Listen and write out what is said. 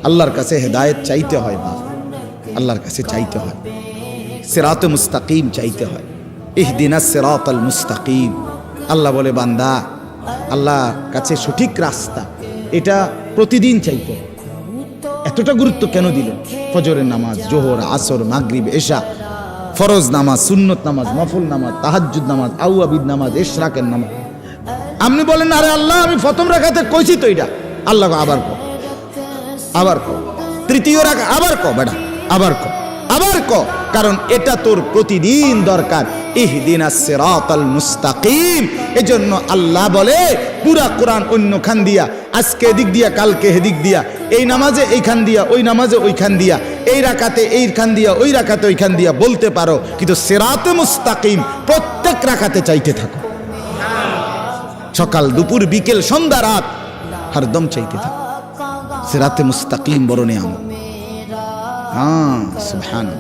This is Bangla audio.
আল্লাহর কাছে হেদায়েত চাইতে হয়, বাপ আল্লাহর কাছে চাইতে হয়, সিরাতে মুস্তাকিম চাইতে হয়। ইহদিনাস সিরাতাল মুস্তাকিম। আল্লাহ বলে বান্দা, আল্লাহ কাছে সঠিক রাস্তা এটা প্রতিদিন চাইতে। এতটা গুরুত্ব কেন দিলেন? ফজরের নামাজ, জোহর, আসর, মাগরিব, এশা, ফরজ নামাজ, সুন্নত নামাজ, নফল নামাজ, তাহাজ্জুদ নামাজ, আউয়াবিদ নামাজ, ইশরাকের নামাজ। আপনি বলেন আরে আল্লাহ আমি প্রথম রাকাতে কইছি তো এটা। আল্লাহ আবার কো, আবার কো, তৃতীয় রাকাত আবার কো, বেটা আবার কো, আবার কো, কারণ এটা তোর প্রতিদিন দরকার। ইহদিনাস সিরাতাল মুস্তাকিম। এজন্য আল্লাহ বলে পুরা কোরআন অন্য খান দিয়া, আজকে এদিক দিয়া, কালকে এদিক দিয়া, এই নামাজে এইখান দিয়া, ওই নামাজে ওইখান দিয়া, এই রাকাতে এইখান দিয়া, ওই রাকাতে ওইখান দিয়া বলতে পারো, কিন্তু সিরাতে মুস্তাকিম প্রত্যেক রাকাতে চাইতে থাকো। সকাল, দুপুর, বিকেল, সন্ধ্যা, রাত হরদম চাইতে থাকো। সিরাতে মুস্তাকিম বড় নিয়ামত। হ্যাঁ, সুবহানাল্লাহ।